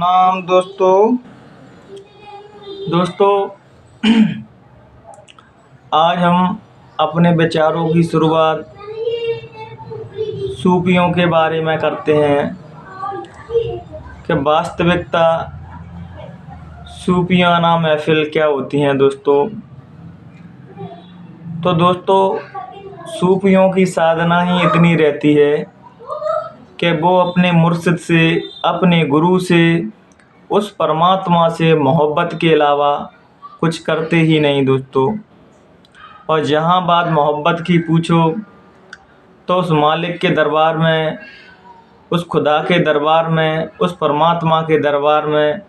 नाम दोस्तों आज हम अपने विचारों की शुरुआत सूफियों के बारे में करते हैं कि वास्तविकता सूफियाना महफिल क्या होती हैं दोस्तों। तो दोस्तों सूफियों की साधना ही इतनी रहती है कि वो अपने मुर्शिद से, अपने गुरु से, उस परमात्मा से मोहब्बत के अलावा कुछ करते ही नहीं दोस्तों। और जहाँ बात मोहब्बत की पूछो तो उस मालिक के दरबार में, उस खुदा के दरबार में, उस परमात्मा के दरबार में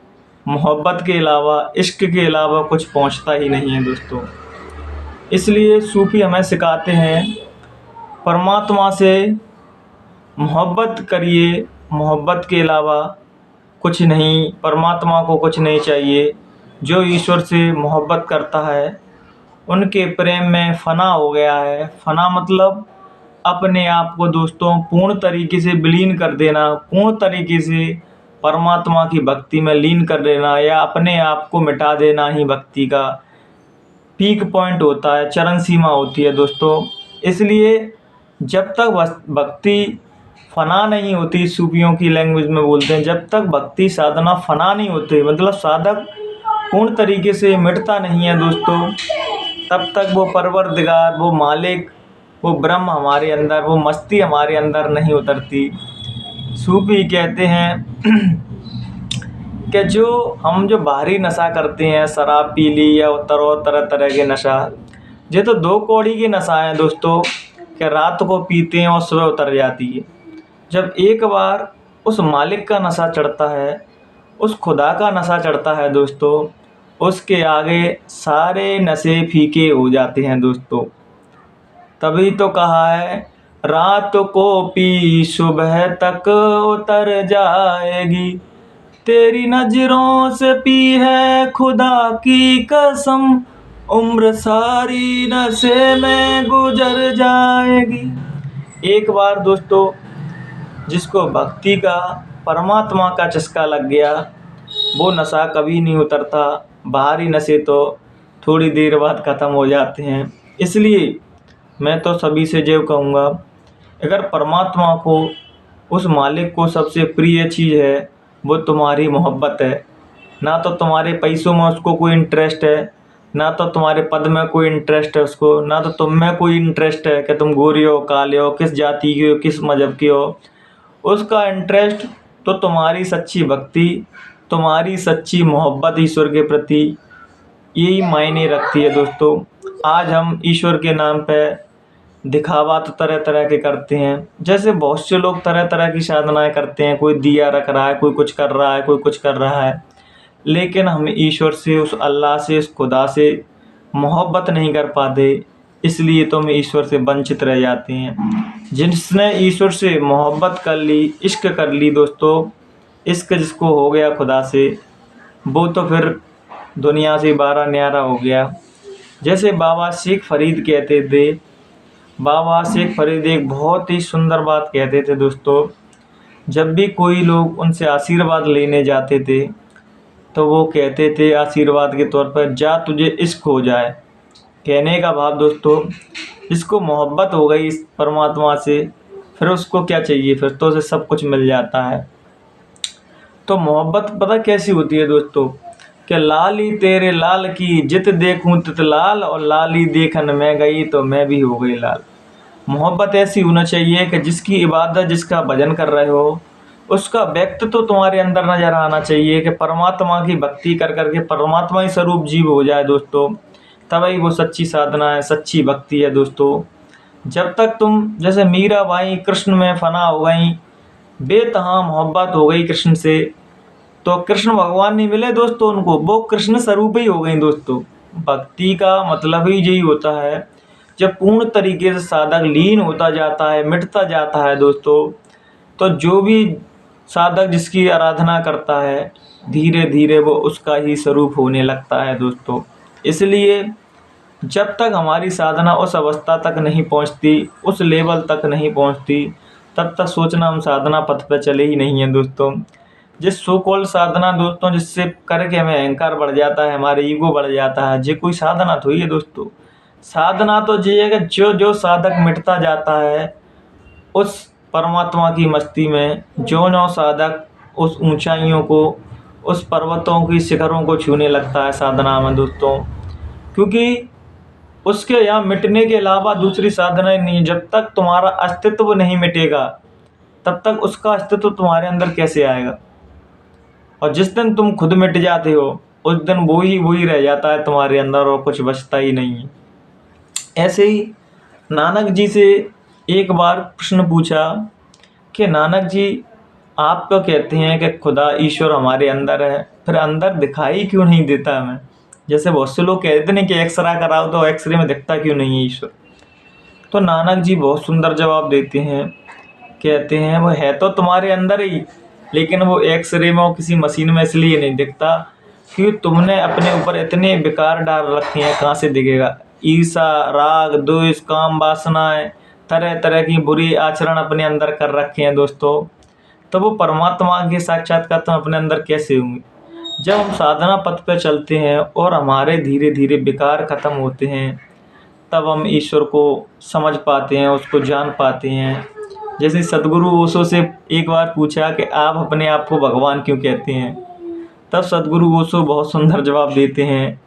मोहब्बत के अलावा, इश्क के अलावा कुछ पहुँचता ही नहीं है दोस्तों। इसलिए सूफ़ी हमें सिखाते हैं परमात्मा से मोहब्बत करिए, मोहब्बत के अलावा कुछ नहीं, परमात्मा को कुछ नहीं चाहिए। जो ईश्वर से मोहब्बत करता है उनके प्रेम में फ़ना हो गया है। फ़ना मतलब अपने आप को दोस्तों पूर्ण तरीके से विलीन कर देना, पूर्ण तरीके से परमात्मा की भक्ति में लीन कर देना, या अपने आप को मिटा देना ही भक्ति का पीक पॉइंट होता है, चरम सीमा होती है दोस्तों। इसलिए जब तक भक्ति फ़ना नहीं होती, सूफियों की लैंग्वेज में बोलते हैं, जब तक भक्ति साधना फ़ना नहीं होती, मतलब साधक पूर्ण तरीके से मिटता नहीं है दोस्तों, तब तक वो परवरदिगार, वो मालिक, वो ब्रह्म हमारे अंदर, वो मस्ती हमारे अंदर नहीं उतरती। सूफी कहते हैं कि जो भारी नशा करते हैं, शराब पी ली या तरह तरह के नशा, ये तो दो कौड़ी के नशा हैं दोस्तों कि रात को पीते हैं और सुबह उतर जाती है। जब एक बार उस मालिक का नशा चढ़ता है, उस खुदा का नशा चढ़ता है दोस्तों, उसके आगे सारे नशे फीके हो जाते हैं दोस्तों। तभी तो कहा है रात को पी सुबह तक उतर जाएगी, तेरी नजरों से पी है खुदा की कसम, उम्र सारी नशे में गुजर जाएगी। एक बार दोस्तों जिसको भक्ति का, परमात्मा का चस्का लग गया, वो नशा कभी नहीं उतरता। बाहरी नशे तो थोड़ी देर बाद ख़त्म हो जाते हैं। इसलिए मैं तो सभी से जो कहूँगा, अगर परमात्मा को, उस मालिक को सबसे प्रिय चीज़ है वो तुम्हारी मोहब्बत है, ना तो तुम्हारे पैसों में उसको कोई इंटरेस्ट है, ना तो तुम्हारे पद में कोई इंटरेस्ट है उसको, ना तो तुम में कोई इंटरेस्ट है कि तुम गोरे हो, काले हो, किस जाति के हो, किस मज़हब के हो। उसका इंटरेस्ट तो तुम्हारी सच्ची भक्ति, तुम्हारी सच्ची मोहब्बत ईश्वर के प्रति, यही मायने रखती है दोस्तों। आज हम ईश्वर के नाम पे दिखावा तो तरह तरह के करते हैं। जैसे बहुत से लोग तरह तरह की साधनाएं करते हैं, कोई दिया रख रहा है, कोई कुछ कर रहा है, कोई कुछ कर रहा है, लेकिन हम ईश्वर से, उस अल्लाह से, उस खुदा से मोहब्बत नहीं कर पाते। इसलिए तो हम ईश्वर से वंचित रह जाते हैं। जिसने ईश्वर से मोहब्बत कर ली, इश्क कर ली दोस्तों, इश्क जिसको हो गया खुदा से, वो तो फिर दुनिया से बारा न्यारा हो गया। जैसे बाबा शेख फरीद कहते थे, बाबा शेख फरीद एक बहुत ही सुंदर बात कहते थे दोस्तों। जब भी कोई लोग उनसे आशीर्वाद लेने जाते थे तो वो कहते थे आशीर्वाद के तौर पर, जा तुझे इश्क हो जाए। कहने का भाव दोस्तों, जिसको मोहब्बत हो गई इस परमात्मा से, फिर उसको क्या चाहिए, फिर तो उसे सब कुछ मिल जाता है। तो मोहब्बत पता कैसी होती है दोस्तों, कि लाली तेरे लाल की जित देखूं तित लाल, और लाली देखन में गई तो मैं भी हो गई लाल। मोहब्बत ऐसी होना चाहिए कि जिसकी इबादत, जिसका भजन कर रहे हो, उसका व्यक्तित्व तो तुम्हारे अंदर नजर आना चाहिए कि परमात्मा की भक्ति कर करके परमात्मा ही स्वरूप जीव हो जाए दोस्तों। तभी वो सच्ची साधना है, सच्ची भक्ति है दोस्तों। जब तक तुम, जैसे मीरा बाई कृष्ण में फ़ना हो गई, बेतहा मोहब्बत हो गई कृष्ण से, तो कृष्ण भगवान नहीं मिले दोस्तों उनको, वो कृष्ण स्वरूप ही हो गई दोस्तों। भक्ति का मतलब ही यही होता है, जब पूर्ण तरीके से साधक लीन होता जाता है, मिटता जाता है दोस्तों, तो जो भी साधक जिसकी आराधना करता है, धीरे धीरे वो उसका ही स्वरूप होने लगता है दोस्तों। इसलिए जब तक हमारी साधना उस अवस्था तक नहीं पहुंचती, उस लेवल तक नहीं पहुंचती, तब तक सोचना हम साधना पथ पर चले ही नहीं हैं दोस्तों। जिस सो कॉल्ड साधना दोस्तों जिससे करके हमें अहंकार बढ़ जाता है, हमारे ईगो बढ़ जाता है, ये कोई साधना थोड़ी है दोस्तों। साधना तो ये है कि जो जो साधक मिटता जाता है उस परमात्मा की मस्ती में, जो जो साधक उस ऊंचाइयों को, उस पर्वतों की शिखरों को छूने लगता है साधना में दोस्तों, क्योंकि उसके यहाँ मिटने के अलावा दूसरी साधना ही नहीं है। जब तक तुम्हारा अस्तित्व नहीं मिटेगा तब तक उसका अस्तित्व तुम्हारे अंदर कैसे आएगा। और जिस दिन तुम खुद मिट जाते हो उस दिन वो ही रह जाता है तुम्हारे अंदर और कुछ बचता ही नहीं है। ऐसे ही नानक जी से एक बार प्रश्न पूछा कि नानक जी आप तो कहते हैं कि खुदा ईश्वर हमारे अंदर है, फिर अंदर दिखाई क्यों नहीं देता हमें। जैसे बहुत से लोग कहते हैं कि एक्सरे कराओ तो एक्सरे में दिखता क्यों नहीं है ईश्वर। तो नानक जी बहुत सुंदर जवाब देते हैं, कहते हैं वो है तो तुम्हारे अंदर ही, लेकिन वो एक्सरे में वो किसी मशीन में इसलिए नहीं दिखता क्योंकि तुमने अपने ऊपर इतने विकार डाल रखे हैं, कहाँ से दिखेगा। ईर्ष्या, राग, द्वेष, काम, वासनाएं, तरह तरह की बुरी आचरण अपने अंदर कर रखे हैं दोस्तों। तो वो परमात्मा के साक्षात्कार तुम अपने अंदर कैसे होंगे। जब हम साधना पथ पे चलते हैं और हमारे धीरे धीरे विकार खत्म होते हैं तब हम ईश्वर को समझ पाते हैं, उसको जान पाते हैं। जैसे सदगुरु ओशो से एक बार पूछा कि आप अपने आप को भगवान क्यों कहते हैं, तब सदगुरु ओशो बहुत सुंदर जवाब देते हैं,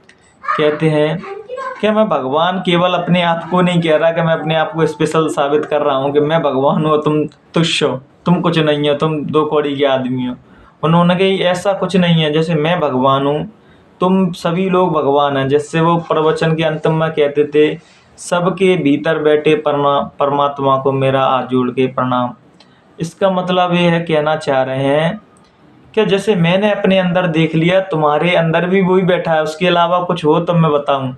कहते हैं कि मैं भगवान केवल अपने आप को नहीं कह रहा कि मैं अपने आप को स्पेशल साबित कर रहा हूँ कि मैं भगवान हूँ, तुम तुच्छ हो, तुम कुछ नहीं हो, तुम दो कौड़ी के आदमी हो। उन्होंने कही ऐसा कुछ नहीं है, जैसे मैं भगवान हूँ तुम सभी लोग भगवान हैं। जैसे वो प्रवचन के अंत में कहते थे, सबके भीतर बैठे परमात्मा को मेरा हाथ जोड़ के प्रणाम। इसका मतलब ये है, कहना चाह रहे हैं कि जैसे मैंने अपने अंदर देख लिया, तुम्हारे अंदर भी वही बैठा है, उसके अलावा कुछ हो तो मैं बताऊं।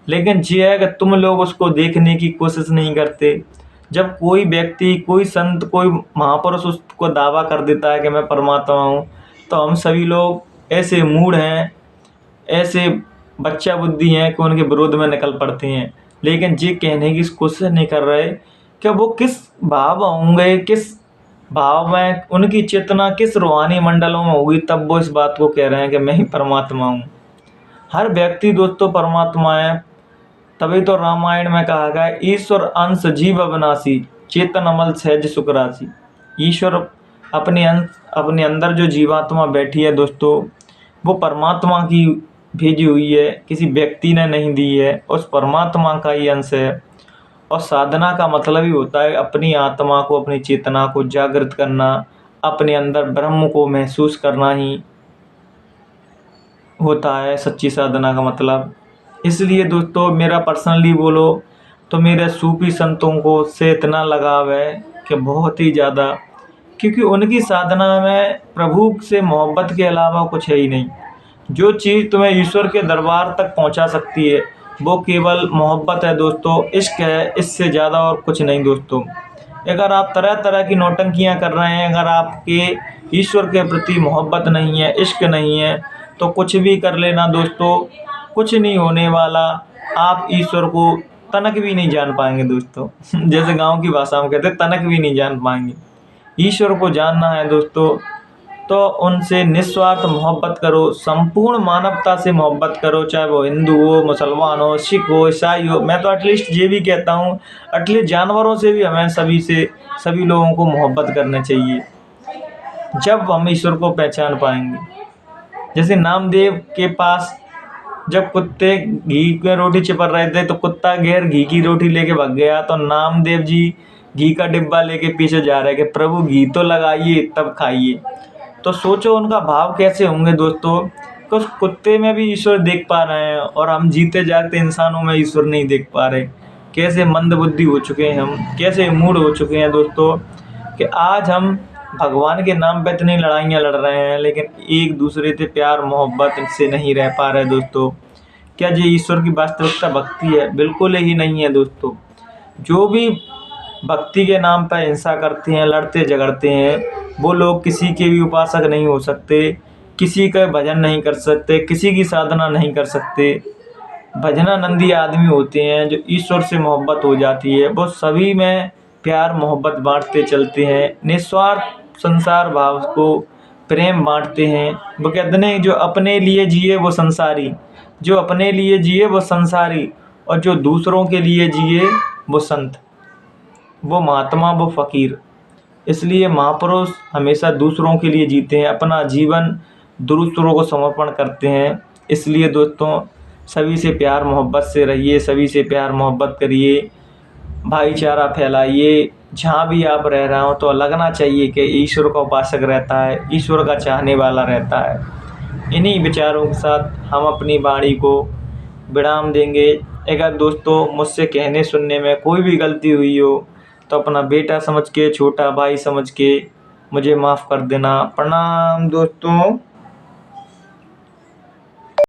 लेकिन ये है कि तुम लोग उसको देखने की कोशिश नहीं करते। जब कोई व्यक्ति, कोई संत, कोई महापुरुष उसको दावा कर देता है कि मैं परमात्मा हूँ, तो हम सभी लोग ऐसे मूढ़ हैं, ऐसे बच्चा बुद्धि हैं कि उनके विरोध में निकल पड़ते हैं। लेकिन ये कहने की कोशिश नहीं कर रहे कि वो किस भाव होंगे, किस भाव में उनकी चेतना किस रूहानी मंडलों में होगी, तब वो इस बात को कह रहे हैं कि मैं ही परमात्मा हूँ। हर व्यक्ति दोस्तों परमात्मा है। तभी तो रामायण में कहा गया, ईश्वर अंश जीव अविनाशी, चेतन अमल सहज सुख राशि। ईश्वर अपने अंदर जो जीवात्मा बैठी है दोस्तों, वो परमात्मा की भेजी हुई है, किसी व्यक्ति ने नहीं दी है, उस परमात्मा का ही अंश है। और साधना का मतलब ही होता है अपनी आत्मा को, अपनी चेतना को जागृत करना, अपने अंदर ब्रह्म को महसूस करना ही होता है सच्ची साधना का मतलब। इसलिए दोस्तों मेरा पर्सनली बोलो तो मेरे सूफी संतों को से इतना लगाव है कि बहुत ही ज़्यादा, क्योंकि उनकी साधना में प्रभु से मोहब्बत के अलावा कुछ है ही नहीं। जो चीज़ तुम्हें ईश्वर के दरबार तक पहुंचा सकती है वो केवल मोहब्बत है दोस्तों, इश्क है, इससे ज़्यादा और कुछ नहीं दोस्तों। अगर आप तरह तरह की नौटंकियां कर रहे हैं, अगर आपके ईश्वर के प्रति मोहब्बत नहीं है, इश्क नहीं है, तो कुछ भी कर लेना दोस्तों, कुछ नहीं होने वाला। आप ईश्वर को तनक भी नहीं जान पाएंगे दोस्तों। जैसे गांव की भाषा में कहते हैं, तनक भी नहीं जान पाएंगे। ईश्वर को जानना है दोस्तों तो उनसे निस्वार्थ मोहब्बत करो, संपूर्ण मानवता से मोहब्बत करो, चाहे वो हिंदू हो, मुसलमान हो, सिख हो, ईसाई हो। मैं तो एटलीस्ट ये भी कहता हूँ, एटलीस्ट जानवरों से भी हमें सभी लोगों को मोहब्बत करना चाहिए। जब हम ईश्वर को पहचान पाएंगे। जैसे नामदेव के पास जब कुत्ते घी में रोटी चिपक रहे थे तो कुत्ता घेर घी की रोटी लेके भाग गया, तो नामदेव जी घी का डिब्बा लेके पीछे जा रहे कि प्रभु घी तो लगाइए तब खाइए। तो सोचो उनका भाव कैसे होंगे दोस्तों, कि उस कुत्ते में भी ईश्वर देख पा रहे हैं और हम जीते जागते इंसानों में ईश्वर नहीं देख पा रहे। कैसे मंदबुद्धि हो चुके हैं हम, कैसे मूड हो चुके हैं दोस्तों, कि आज हम भगवान के नाम पे इतनी लड़ाइयाँ लड़ रहे हैं लेकिन एक दूसरे से प्यार मोहब्बत से नहीं रह पा रहे दोस्तों। क्या ये ईश्वर की वास्तविकता भक्ति है? बिल्कुल ही नहीं है दोस्तों। जो भी भक्ति के नाम पर हिंसा करते हैं, लड़ते झगड़ते हैं, वो लोग किसी के भी उपासक नहीं हो सकते, किसी का भजन नहीं कर सकते, किसी की साधना नहीं कर सकते। भजनानंदी आदमी होते हैं जो ईश्वर से मोहब्बत हो जाती है, वो सभी में प्यार मोहब्बत बांटते चलते हैं, निस्वार्थ संसार भाव को प्रेम बांटते हैं। वो कहते नहीं, जो अपने लिए जिए वो संसारी, जो अपने लिए जिए वो संसारी, और जो दूसरों के लिए जिए वो संत, वो महात्मा, वो फ़कीर। इसलिए महापुरुष हमेशा दूसरों के लिए जीते हैं, अपना जीवन दूसरों को समर्पण करते हैं। इसलिए दोस्तों, सभी से प्यार मोहब्बत से रहिए, सभी से प्यार मोहब्बत करिए, भाईचारा फैलाइए। जहाँ भी आप रह रहे हो तो लगना चाहिए कि ईश्वर का उपासक रहता है, ईश्वर का चाहने वाला रहता है। इन्हीं विचारों के साथ हम अपनी वाणी को विराम देंगे। अगर दोस्तों मुझसे कहने सुनने में कोई भी गलती हुई हो तो अपना बेटा समझ के, छोटा भाई समझ के मुझे माफ़ कर देना। प्रणाम दोस्तों।